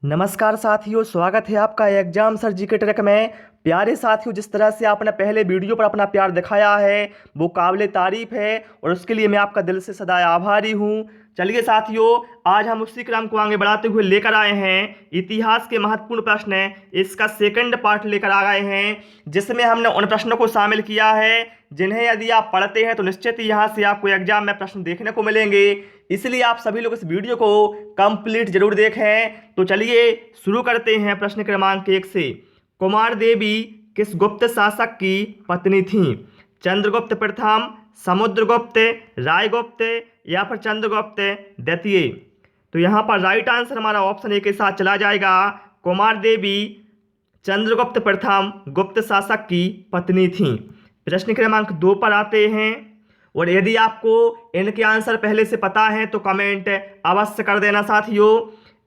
नमस्कार साथियों, स्वागत है आपका एग्जाम सर जी के ट्रैक में। प्यारे साथियों, जिस तरह से आपने पहले वीडियो पर अपना प्यार दिखाया है वो काबिले तारीफ है और उसके लिए मैं आपका दिल से सदा आभारी हूँ। चलिए साथियों, आज हम उसी क्रम को आगे बढ़ाते हुए लेकर आए हैं इतिहास के महत्वपूर्ण प्रश्न। इसका सेकंड पार्ट लेकर आ गए हैं, जिसमें हमने उन प्रश्नों को शामिल किया है जिन्हें यदि आप पढ़ते हैं तो निश्चित ही यहाँ से आपको एग्जाम में प्रश्न देखने को मिलेंगे। इसलिए आप सभी लोग इस वीडियो को कंप्लीट जरूर देखें। तो चलिए शुरू करते हैं प्रश्न क्रमांक 1 से। कुमार देवी किस गुप्त शासक की पत्नी थी? चंद्रगुप्त प्रथम, समुद्रगुप्त, रायगुप्त या फिर चंद्रगुप्त द्वितीय। तो यहाँ पर राइट आंसर हमारा ऑप्शन ए के साथ चला जाएगा। कुमार देवी चंद्रगुप्त प्रथम गुप्त शासक की पत्नी थी। प्रश्न क्रमांक 2 पर आते हैं, और यदि आपको इनके आंसर पहले से पता है तो कमेंट अवश्य कर देना साथियों।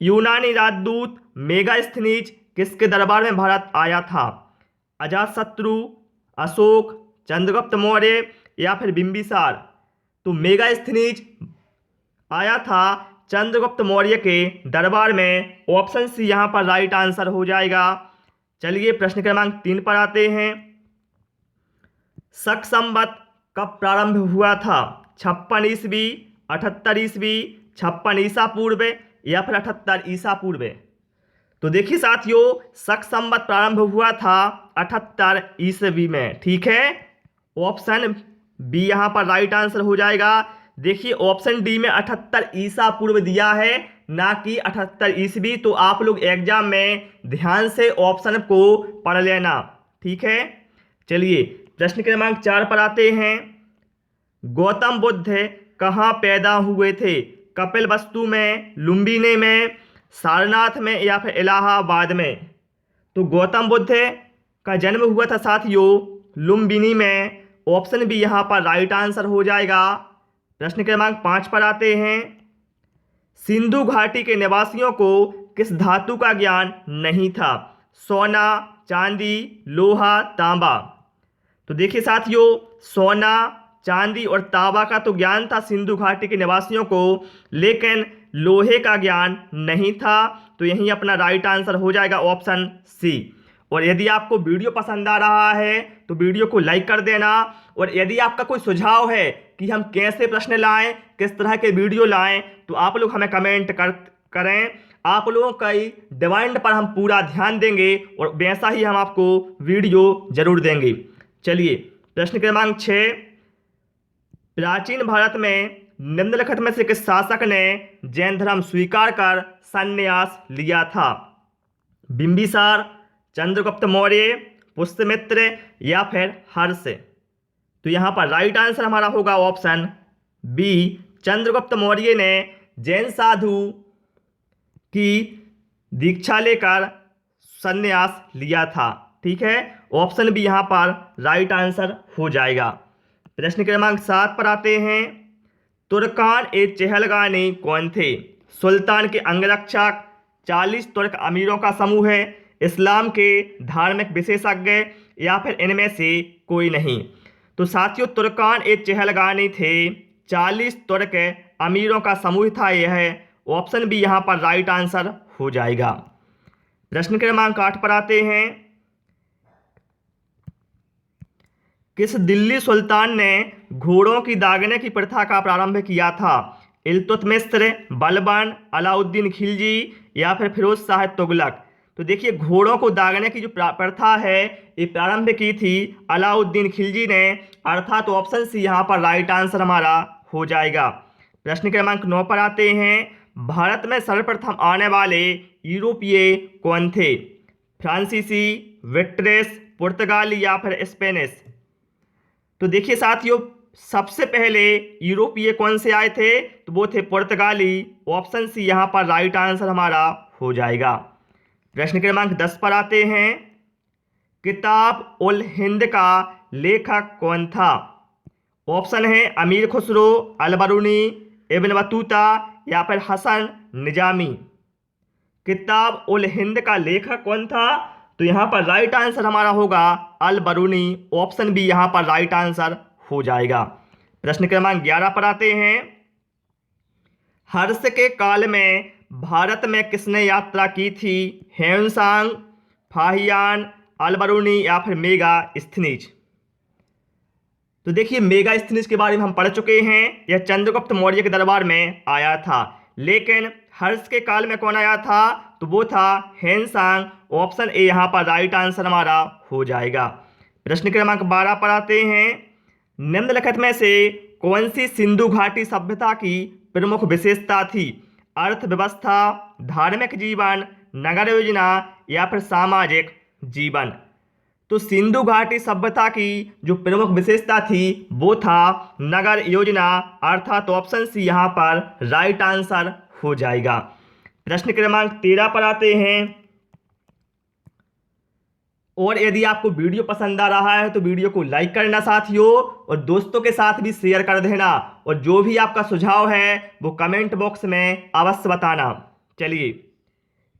यूनानी राजदूत मेगास्थनीज किसके दरबार में भारत आया था? अजातशत्रु, अशोक, चंद्रगुप्त मौर्य या फिर बिंबिसार। तो मेगास्थनीज आया था चंद्रगुप्त मौर्य के दरबार में। ऑप्शन सी यहाँ पर राइट आंसर हो जाएगा। चलिए प्रश्न क्रमांक 3 पर आते हैं। शक संवत कब प्रारंभ हुआ था? 56 ईस्वी, 78 ईस्वी, 56 ईसा पूर्व या फिर 78 ईसा पूर्व। तो देखिए साथियों, शक संवत प्रारंभ हुआ था 78 ईस्वी में। ठीक है, ऑप्शन बी यहाँ पर राइट आंसर हो जाएगा। देखिए ऑप्शन डी में 78 ईसा पूर्व दिया है, ना कि 78 ईस्वी। तो आप लोग एग्जाम में ध्यान से ऑप्शन को पढ़ लेना। ठीक है, चलिए प्रश्न क्रमांक 4 पर आते हैं। गौतम बुद्ध कहाँ पैदा हुए थे? कपिलवस्तु में, लुम्बिनी में, सारनाथ में या फिर इलाहाबाद में। तो गौतम बुद्ध का जन्म हुआ था साथियों लुम्बिनी में। ऑप्शन बी यहाँ पर राइट आंसर हो जाएगा। प्रश्न क्रमांक 5 पर आते हैं। सिंधु घाटी के निवासियों को किस धातु का ज्ञान नहीं था? सोना, चांदी, लोहा, तांबा। तो देखिए साथियों, सोना, चांदी और तांबा का तो ज्ञान था सिंधु घाटी के निवासियों को, लेकिन लोहे का ज्ञान नहीं था। तो यही अपना राइट आंसर हो जाएगा ऑप्शन सी। और यदि आपको वीडियो पसंद आ रहा है तो वीडियो को लाइक कर देना। और यदि आपका कोई सुझाव है कि हम कैसे प्रश्न लाएं, किस तरह के वीडियो लाएं, तो आप लोग हमें कमेंट करें। आप लोगों की डिमांड पर हम पूरा ध्यान देंगे और वैसा ही हम आपको वीडियो जरूर देंगे। चलिए प्रश्न क्रमांक 6। प्राचीन भारत में निम्नलिखित में से किस शासक ने जैन धर्म स्वीकार कर संन्यास लिया था? बिंबिसार, चंद्रगुप्त मौर्य, पुष्यमित्र या फिर हर्ष। तो यहाँ पर राइट आंसर हमारा होगा ऑप्शन बी। चंद्रगुप्त मौर्य ने जैन साधु की दीक्षा लेकर संन्यास लिया था। ठीक है, ऑप्शन बी यहाँ पर राइट आंसर हो जाएगा। प्रश्न क्रमांक 7 पर आते हैं। तुर्कान ए चहलगानी कौन थे? सुल्तान के अंगरक्षक, 40 तुर्क अमीरों का समूह है, इस्लाम के धार्मिक विशेषज्ञ या फिर इनमें से कोई नहीं। तो साथियों, तुर्कान ए चहलगानी थे 40 तुर्क अमीरों का समूह था यह। ऑप्शन बी यहाँ पर राइट आंसर हो जाएगा। प्रश्न क्रमांक 8 पर आते हैं। किस दिल्ली सुल्तान ने घोड़ों की दागने की प्रथा का प्रारंभ किया था? इल्तुतमिश, बलबन, अलाउद्दीन खिलजी या फिर फिरोज शाह तुगलक। तो देखिए घोड़ों को दागने की जो प्रथा है ये प्रारंभ की थी अलाउद्दीन खिलजी ने, अर्थात ऑप्शन सी यहाँ पर राइट आंसर हमारा हो जाएगा। प्रश्न क्रमांक 9 पर आते हैं। भारत में सर्वप्रथम आने वाले यूरोपीय कौन थे? फ्रांसीसी, विक्ट्रेस, पुर्तगाली या फिर स्पेनिश। तो देखिए साथियों, सबसे पहले यूरोपीय कौन से आए थे? तो वो थे पुर्तगाली। ऑप्शन सी यहाँ पर राइट आंसर हमारा हो जाएगा। प्रश्न क्रमांक 10 पर आते हैं। किताब उल हिंद का लेखक कौन था? ऑप्शन है अमीर खुसरो, अलबरूनी, इब्न बतूता या फिर हसन निजामी। किताब उल हिंद का लेखक कौन था? तो यहाँ पर राइट आंसर हमारा होगा अल बरूनी। ऑप्शन बी यहाँ पर राइट आंसर हो जाएगा। प्रश्न क्रमांक 11 पर आते हैं। हर्ष के काल में भारत में किसने यात्रा की थी? ह्वेनसांग, फाहियान, अलबरूनी या फिर मेगास्थनीज। तो देखिए मेगास्थनीज के बारे में हम पढ़ चुके हैं। यह चंद्रगुप्त मौर्य के दरबार में आया था। लेकिन हर्ष के काल में कौन आया था? तो वो था ह्वेनसांग। ऑप्शन ए यहाँ पर राइट आंसर हमारा हो जाएगा। प्रश्न क्रमांक 12 पर आते हैं। निम्नलिखित में से कौन सी सिंधु घाटी सभ्यता की प्रमुख विशेषता थी? अर्थव्यवस्था, धार्मिक जीवन, नगर योजना या फिर सामाजिक जीवन। तो सिंधु घाटी सभ्यता की जो प्रमुख विशेषता थी वो था नगर योजना, अर्थात ऑप्शन सी यहाँ पर राइट आंसर हो जाएगा। प्रश्न क्रमांक 13 पर आते हैं। और यदि आपको वीडियो पसंद आ रहा है तो वीडियो को लाइक करना साथियों, और दोस्तों के साथ भी शेयर कर देना, और जो भी आपका सुझाव है वो कमेंट बॉक्स में अवश्य बताना। चलिए,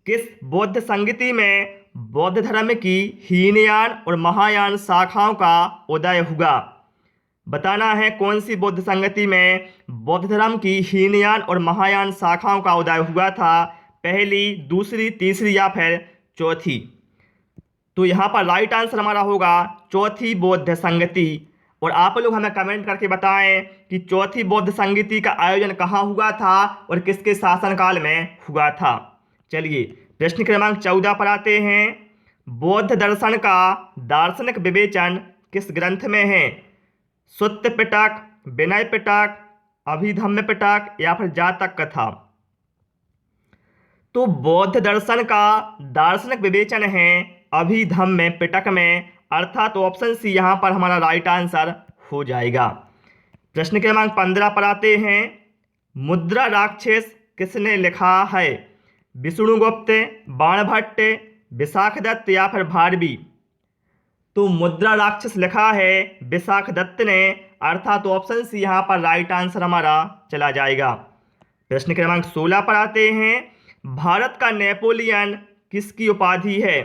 किस बौद्ध संगति में बौद्ध धर्म की हीनयान और महायान शाखाओं का उदय हुआ? बताना है कौन सी बौद्ध संगति में बौद्ध धर्म की हीनयान और महायान शाखाओं का उदय हुआ था? पहली, दूसरी, तीसरी या फिर चौथी? तो यहाँ पर राइट आंसर हमारा होगा चौथी बौद्ध संगति। और आप लोग हमें कमेंट करके बताएं कि चौथी बौद्ध संगति का आयोजन कहाँ हुआ था और किसके शासनकाल में हुआ था। चलिए, प्रश्न क्रमांक 14 पर आते हैं। बौद्ध दर्शन का दार्शनिक विवेचन किस ग्रंथ में है? सुत्त पिटक, विनय पिटक, अभिधम्म पिटक या फिर जातक कथा? तो बौद्ध दर्शन का दार्शनिक विवेचन है अभिधम्म पिटक में, अर्थात ऑप्शन सी यहाँ पर हमारा राइट आंसर हो जाएगा। प्रश्न क्रमांक 15 पर आते हैं। मुद्रा राक्षस किसने लिखा है? विष्णुगुप्त, बाणभट्ट, विशाखदत्त या फिर भारवी? तो मुद्रा राक्षस लिखा है विशाखदत्त ने, अर्थात ऑप्शन सी यहाँ पर राइट आंसर हमारा चला जाएगा। प्रश्न क्रमांक 16 पर आते हैं। भारत का नेपोलियन किसकी उपाधि है?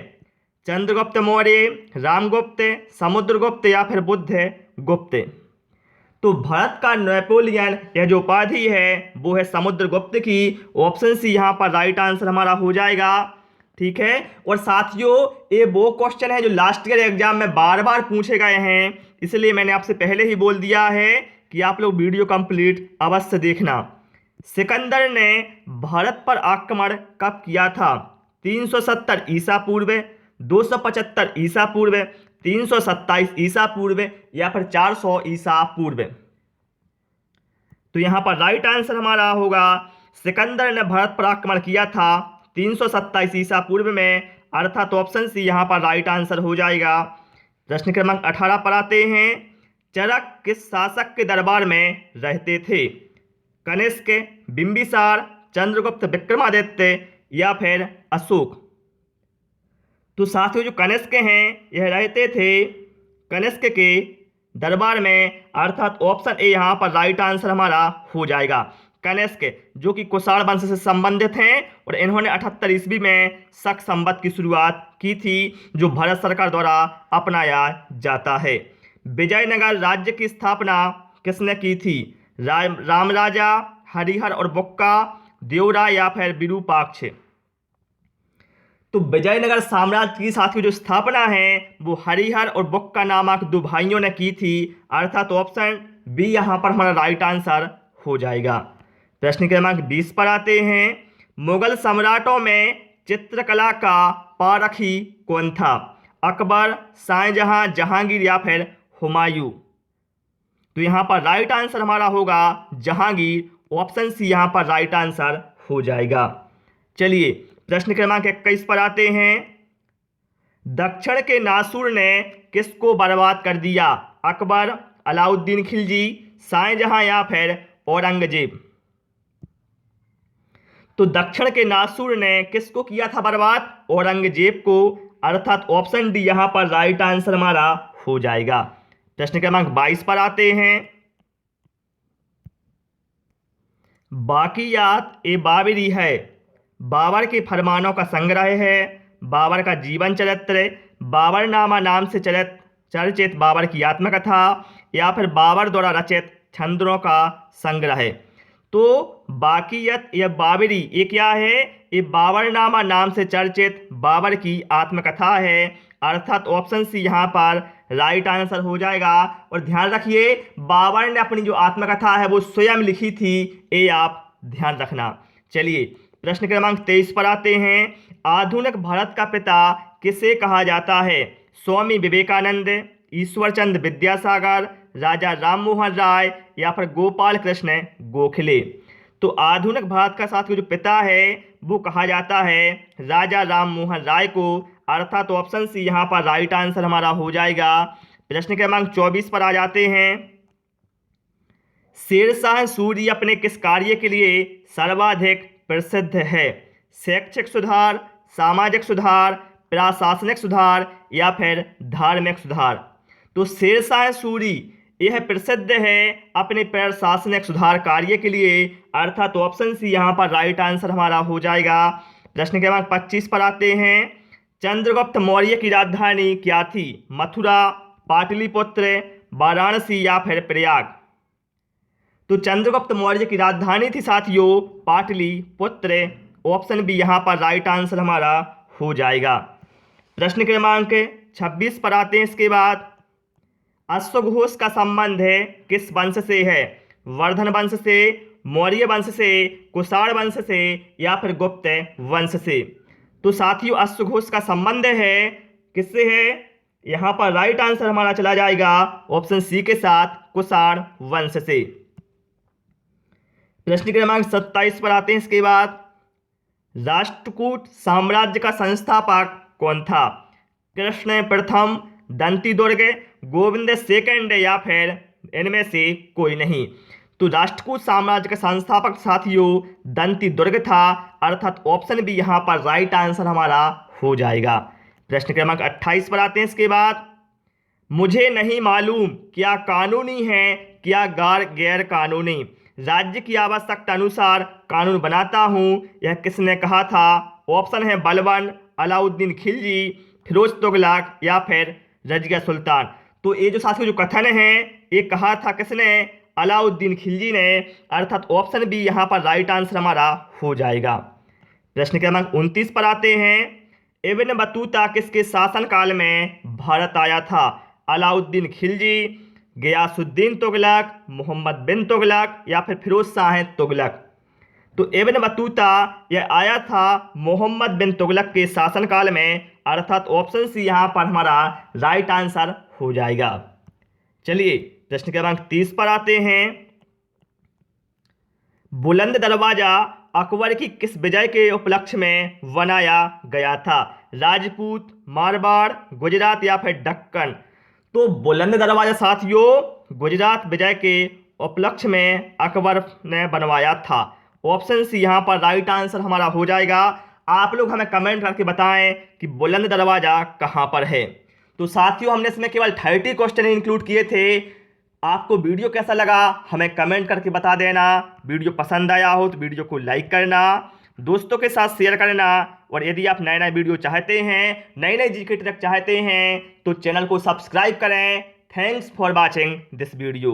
चंद्रगुप्त मौर्य, रामगुप्त, समुद्रगुप्त या फिर बुद्ध गुप्त? तो भारत का नेपोलियन यह जो उपाधि है वो है समुद्रगुप्त की। ऑप्शन सी यहाँ पर राइट आंसर हमारा हो जाएगा। ठीक है। और साथियों, ये वो क्वेश्चन है जो लास्ट ईयर एग्जाम में बार बार पूछे गए हैं, इसलिए मैंने आपसे पहले ही बोल दिया है कि आप लोग वीडियो कंप्लीट अवश्य देखना। सिकंदर ने भारत पर आक्रमण कब किया था? 370 ईसा पूर्व, 275 ईसा पूर्व, 327 ईसा पूर्व या फिर 400 ईसा पूर्व? तो यहाँ पर राइट आंसर हमारा होगा सिकंदर ने भारत पर आक्रमण किया था 327 ईसा पूर्व में, अर्थात ऑप्शन सी यहाँ पर राइट आंसर हो जाएगा। प्रश्न क्रमांक 18 पर आते हैं। चरक किस शासक के दरबार में रहते थे? कनिष्क, बिंबिसार, चंद्रगुप्त विक्रमादित्य या फिर अशोक? तो साथियों, जो कनिष्क हैं यह रहते थे कनिष्क के दरबार में, अर्थात ऑप्शन ए यहाँ पर राइट आंसर हमारा हो जाएगा। कनिष्क जो कि कुषाण वंश से संबंधित हैं और इन्होंने 78 ईस्वी में शक संवत की शुरुआत की थी, जो भारत सरकार द्वारा अपनाया जाता है। विजयनगर राज्य की स्थापना किसने की थी? रामराजा, हरिहर और बुक्का, देवराय या फिर विरूपाक्ष? तो विजयनगर साम्राज्य की साथियों जो स्थापना है वो हरिहर और बुक्का नामक दो भाइयों ने की थी, अर्थात ऑप्शन बी यहाँ पर हमारा राइट आंसर हो जाएगा। प्रश्न क्रमांक 20 पर आते हैं। मुगल सम्राटों में चित्रकला का पारखी कौन था? अकबर, शाहजहां, जहांगीर या फिर हुमायूं? तो यहाँ पर राइट आंसर हमारा होगा जहांगीर। ऑप्शन सी यहाँ पर राइट आंसर हो जाएगा। चलिए, प्रश्न क्रमांक 21 पर आते हैं। दक्षिण के नासूर ने किसको बर्बाद कर दिया? अकबर, अलाउद्दीन खिलजी, शाहजहां या फिर औरंगजेब? तो दक्षिण के नासूर ने किसको किया था बर्बाद? औरंगजेब को, अर्थात ऑप्शन डी यहाँ पर राइट आंसर हमारा हो जाएगा। प्रश्न क्रमांक 22 पर आते हैं। बाक़ियात ए बाबरी है बाबर के फरमानों का संग्रह है, बाबर का जीवन चरित्र, बाबरनामा नाम से चर्चित बाबर की आत्मकथा या फिर बाबर द्वारा रचित छंदों का संग्रह है? तो बाकियत या बाबरी ये क्या है? ये बाबरनामा नाम से चर्चित बाबर की आत्मकथा है, अर्थात ऑप्शन सी यहाँ पर राइट आंसर हो जाएगा। और ध्यान रखिए, बाबर ने अपनी जो आत्मकथा है वो स्वयं लिखी थी, ये आप ध्यान रखना। चलिए प्रश्न क्रमांक 23 पर आते हैं। आधुनिक भारत का पिता किसे कहा जाता है? स्वामी विवेकानंद, ईश्वरचंद विद्यासागर, राजा राममोहन राय या फिर गोपाल कृष्ण गोखले। तो आधुनिक भारत का साथियों जो पिता है वो कहा जाता है राजा राममोहन राय को, अर्थात ऑप्शन सी यहाँ पर राइट आंसर हमारा हो जाएगा। प्रश्न क्रमांक 24 पर आ जाते हैं। शेरशाह सूरी अपने किस कार्य के लिए सर्वाधिक प्रसिद्ध है? शैक्षिक सुधार, सामाजिक सुधार, प्रशासनिक सुधार या फिर धार्मिक सुधार। तो शेरशाह सूरी यह प्रसिद्ध है अपने प्रशासनिक सुधार कार्य के लिए, अर्थात ऑप्शन सी यहाँ पर राइट आंसर हमारा हो जाएगा। प्रश्न क्रमांक 25 पर आते हैं। चंद्रगुप्त मौर्य की राजधानी क्या थी? मथुरा, पाटलिपुत्र, वाराणसी या फिर प्रयाग। तो चंद्रगुप्त मौर्य की राजधानी थी साथियों पाटलिपुत्र, ऑप्शन बी यहाँ पर राइट आंसर हमारा हो जाएगा। प्रश्न क्रमांक 26 पर आते हैं। इसके बाद अश्वघोष का संबंध है किस वंश से है? वर्धन वंश से, मौर्य वंश से, कुषाण वंश से या फिर गुप्त वंश से। तो साथियों अश्वघोष का संबंध है किससे है? यहाँ पर राइट आंसर हमारा चला जाएगा ऑप्शन सी के साथ, कुषाण वंश से। प्रश्न क्रमांक 27 पर आते हैं। इसके बाद राष्ट्रकूट साम्राज्य का संस्थापक कौन था? कृष्ण प्रथम, दंती दुर्ग, गोविंद सेकंड या फिर इनमें से कोई नहीं। तो राष्ट्रकूट साम्राज्य का संस्थापक साथियों दंती दुर्ग था, अर्थात ऑप्शन बी यहाँ पर राइट आंसर हमारा हो जाएगा। प्रश्न क्रमांक 28 पर आते हैं। इसके बाद मुझे नहीं मालूम क्या कानूनी है क्या गैर कानूनी, राज्य की आवश्यकता अनुसार कानून बनाता हूँ, यह किसने कहा था? ऑप्शन है बलबन, अलाउद्दीन खिलजी, फिरोज तुगलक या फिर रजिया सुल्तान। तो ये जो साथियों जो कथन है ये कहा था किसने? अलाउद्दीन खिलजी ने, अर्थात ऑप्शन बी यहाँ पर राइट आंसर हमारा हो जाएगा। प्रश्न क्रमांक 29 पर आते हैं। इब्न बतूता किसके शासनकाल में भारत आया था? अलाउद्दीन खिलजी, गयासुद्दीन तुगलक, मोहम्मद बिन तुगलक या फिर फिरोज शाह तुगलक। तो इब्न बतूता यह आया था मोहम्मद बिन तुगलक के शासनकाल में, अर्थात ऑप्शन सी यहाँ पर हमारा राइट आंसर हो जाएगा। चलिए प्रश्न क्रमांक 30 पर आते हैं। बुलंद दरवाजा अकबर की किस विजय के उपलक्ष्य में बनाया गया था? राजपूत, मारवाड़, गुजरात या फिर दक्कन। तो बुलंद दरवाजा साथियों गुजरात विजय के उपलक्ष्य में अकबर ने बनवाया था, ऑप्शन सी यहाँ पर राइट आंसर हमारा हो जाएगा। आप लोग हमें कमेंट करके बताएं कि बुलंद दरवाजा कहाँ पर है। तो साथियों हमने इसमें केवल 30 क्वेश्चन इंक्लूड किए थे। आपको वीडियो कैसा लगा हमें कमेंट करके बता देना। वीडियो पसंद आया हो तो वीडियो को लाइक करना, दोस्तों के साथ शेयर करना, और यदि आप नए नए वीडियो चाहते हैं, नई नई जीके ट्रिक चाहते हैं तो चैनल को सब्सक्राइब करें। Thanks for watching this video.